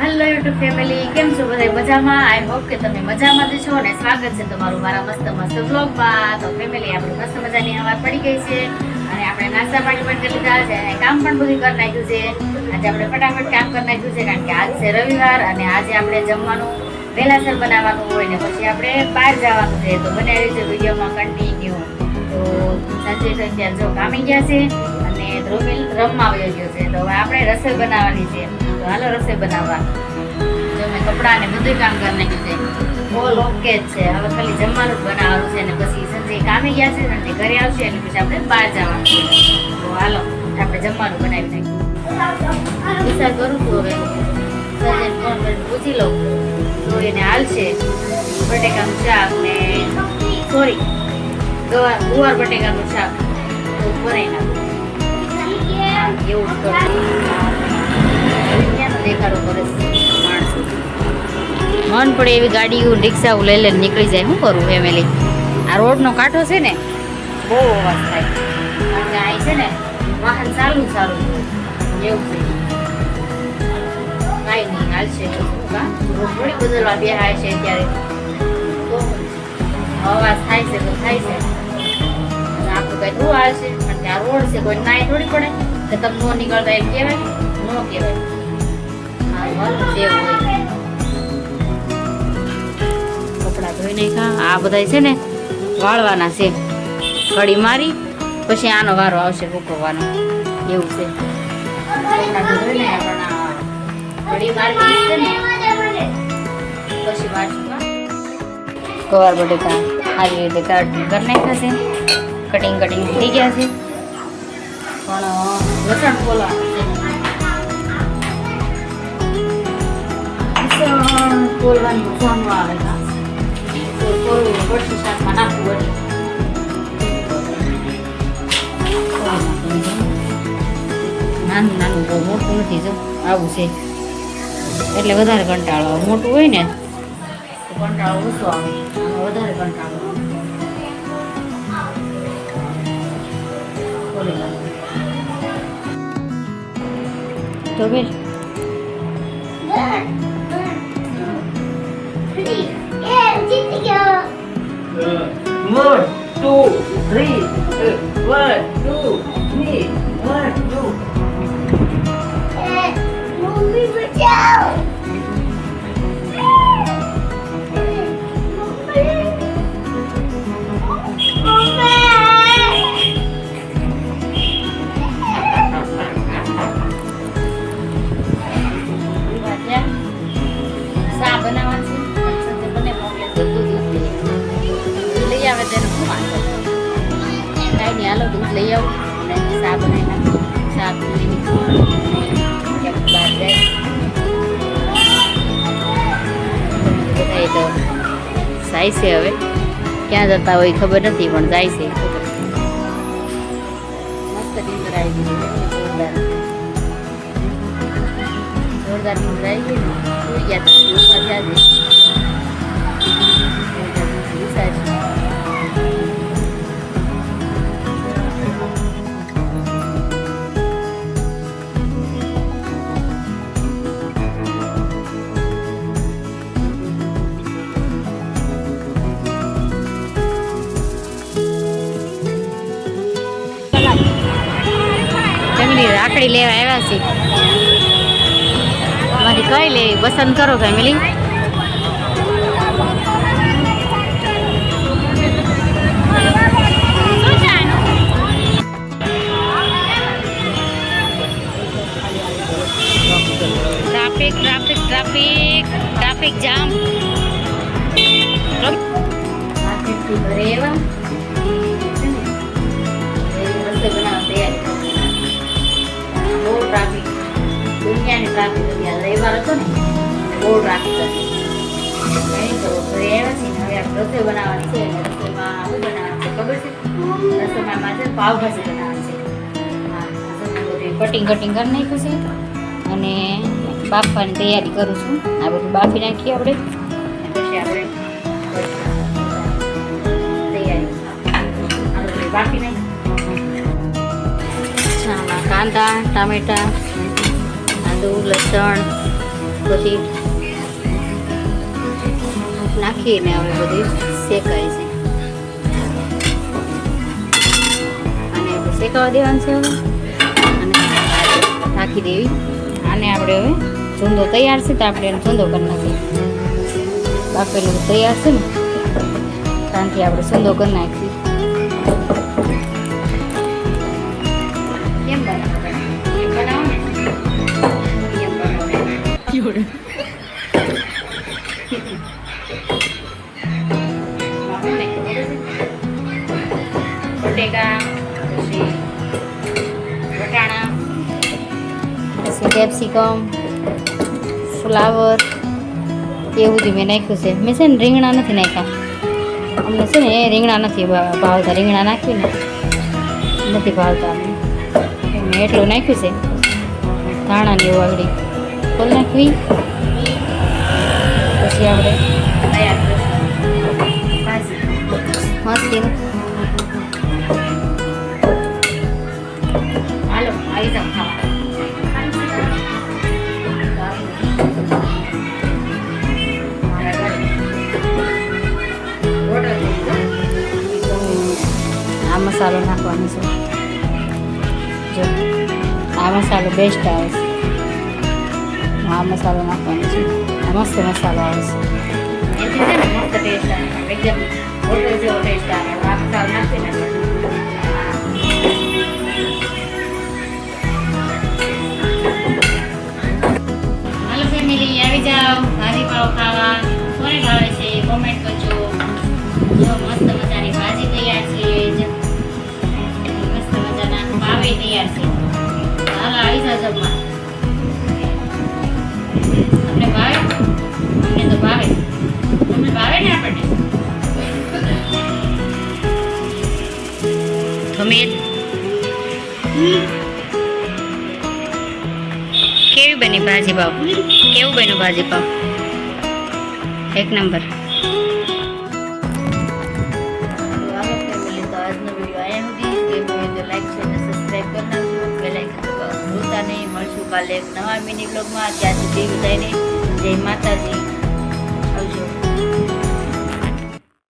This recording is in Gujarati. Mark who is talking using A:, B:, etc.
A: હેલો યુટ્યુબ ફેમિલી, કેમ છો બધા? મજામાં? આઈ હોપ કે તમે મજામાં જ છો અને સ્વાગત છે તમારું મારા મસ્ત બ્લોગમાં. તો ફેમિલી, આપણી મસ્ત મજાની હવા પડી ગઈ છે અને આપણે નાસ્તા પાણી પણ કરી લીધા છે અને કામ પણ બધું કરી નાખ્યું છે. આજે આપણે ફટાફટ કામ કરી નાખ્યું છે કારણ કે આજ છે રવિવાર અને આજે આપણે જમવાનું વહેલાસર બનાવવાનું હોય ને પછી આપણે બહાર જવાનું છે. તો બનાવી છે વિડીયોમાં કન્ટિન્યુ. તો સંજય અત્યારે જો કામી ગયા છે અને ધ્રુમિલ રમવા આવ્યો ગયો છે. તો હવે આપણે રસોઈ બનાવવાની છે. તો હાલો રસોઈ બનાવવા. જો મેં કપડાં ને બધું કામ કરી નાખ્યું છે. ઓલ ઓકે જ છે. હવે ખાલી જમવાનું જ બનાવવાનું છે અને પછી સંજય કામી ગયા છે સંજય ઘરે આવશે એટલે પછી આપણે બહાર જવાનું છે. તો હાલો આપણે જમવાનું બનાવી નાખ્યું. વિચાર કરું છું હવે સંજયને ફોન કરીને પૂછી લઉં તો એને હાલશે બટેકાનું શાક ને ગુવાર બટેકાનું શાક તો બનાવી નાખું. એવું જ કરું. દેખાડો કરે માણસો મન પડે એવી ગાડીઓ રિક્ષાઓ લઈ લઈને નીકળી જાય. શું કરું ફેમિલી? આ રોડનો કાંઠો છે ને બહુ અવાજ થાય કારણ કે અહીં છે ને વાહન ચાલુ એવું છે. કાંઈ નહીં હાલશે. રોડ થોડી બદલવા બેહાય છે અત્યારે તો અવાજ થાય છે તો થાય છે. આપણું કઈ શું હાલશે કારણ કે આ રોડ છે કોઈ નાય થોડી પડે કે તમે ન નીકળતા એમ કહેવાય ન કહેવાય. કપડા ધોઈ નાખ્યા. આ બધા છે ને વાળવાના છે. કડી મારી પછી આનો વારો આવશે સૂકવવાનો એવું છે. કપડા ધોઈ નાખ્યા કડી મારી છે ને પછી વાળશું. ગવાર બટેકા આવી રીતે કટિંગ કરી નાખ્યા છે. કટિંગ થઈ ગયા છે પણ લસણ ખોલવાનું છે. ખોલવાની મજાનું આવે ખોલવું પડશે શાકમાં નાખવું નાનું બહુ મોટું નથી. જો આવું છે એટલે વધારે કંટાળો આવે. મોટું હોય ને તો કંટાળો ઓછો આવે. વધારે કંટાળો ખોલી નાખું તો બેસ.
B: 1, 2, 3. 1, 2, 3. 1, 2.
C: Mummy, bajao.
A: હાલો દૂધ લઈ આવું અને ચા બનાવી નાખું. ચા પીને બહાર જાય બધા તો જાય છે. હવે ક્યાં જતા હોય ખબર નથી પણ જાય છે. મસ્ત નીંદર આવી ગઈ જોરદાર નીંદર આવી ગઈ ને સુઈ ગયા હતા. રાખડી લેવા આવ્યા છે. મારી કઈ લેવી પસંદ કરો ફેમિલી. Traffic jam. ઘરે એવા રસ્તે બનાવવા તૈયારી બહુ ટ્રાફિક. દુનિયાની ટ્રાફિક હતી. રવિવાર હતો ને બહુ ટ્રાફિક હતી. નહીં તો ઘરે આવ્યા છીએ ને હવે આપણે રસોઈ બનાવવાની છે. રસોઈમાં શું બનાવવાનું છે ખબર છે? રસોઈમાં છે પાવભાજી બનાવવાની છે. હા બધું કટિંગ કરી નાખ્યું છે અને બાફવાની તૈયારી કરું છું. આ બધું બાફી નાખીએ આપણે પછી આપણે તૈયારી બાફી નાખીએ. કાંદા ટામેટા આદુ લસણ બધી નાખીને હવે બધી શેકાય છે અને આપણે શેકાવા દેવાનું છે હવે અને નાખી દેવી આને આપણે હવે ચૂંદો તૈયાર છે તો આપણે એને ચૂંદો કરી નાખીએ બાફેલું તૈયાર છે ને ત્યાંથી આપણે ચૂંદો કરી નાખીએ કેમ બનાવો ને એમ બનાવો બટેકા પછી વટાણા પછી કેપ્સિકમ ફ્લાવર એ બધું મેં નાખ્યું છે મેં છે ને રીંગણા નથી નાખ્યા અમને છે ને એ રીંગણા નથી ભાવતા રીંગણા નાખ્યું ને નથી ભાવતા અમને મેં એટલું નાખ્યું છે ધાણાની એવું આગળ ખોલ નાખવી પછી આપણે તૈયાર મસ્તી હાલો આવી જાવ આ મસાલો નાખવાનો છે જો આ મસાલો બેસ્ટ આવે છે આ મસાલો નાખવાનો છે આ મસ્ત મસાલો આવે છે એથી છે ને મસ્ત ટેસ્ટ આવે એકદમ હોટલ જેવો ટેસ્ટ આવે આ મસાલો નાખીને હાલો ફેમિલી આવી જાઓ ભાજી પાવ ખાવા કોને ભાવે છે કોમેન્ટ કરજો જો મસ્ત મજાની ભાજી તૈયાર છે મસ્ત મજાના પાવે તૈયાર છે હાલો આવી જાઓ જમવા તમને ભાવે અમને તો ભાવે તમને ભાવે ને આપણને ગમે કેવી બની ભાજી પાવ કેવું બન્યું ભાજી પાવ એક નંબર આજનો વિડીયો આયા સુધી લાઈક છે અને સબસ્ક્રાઈબ કરી નાખજો બેલ આઇકન દબાવવાનું ભૂલતા નહીં મળશું કાલે એક નવા મિની બ્લોગમાં ત્યાં સુધી બધાને જય માતાજી આવજો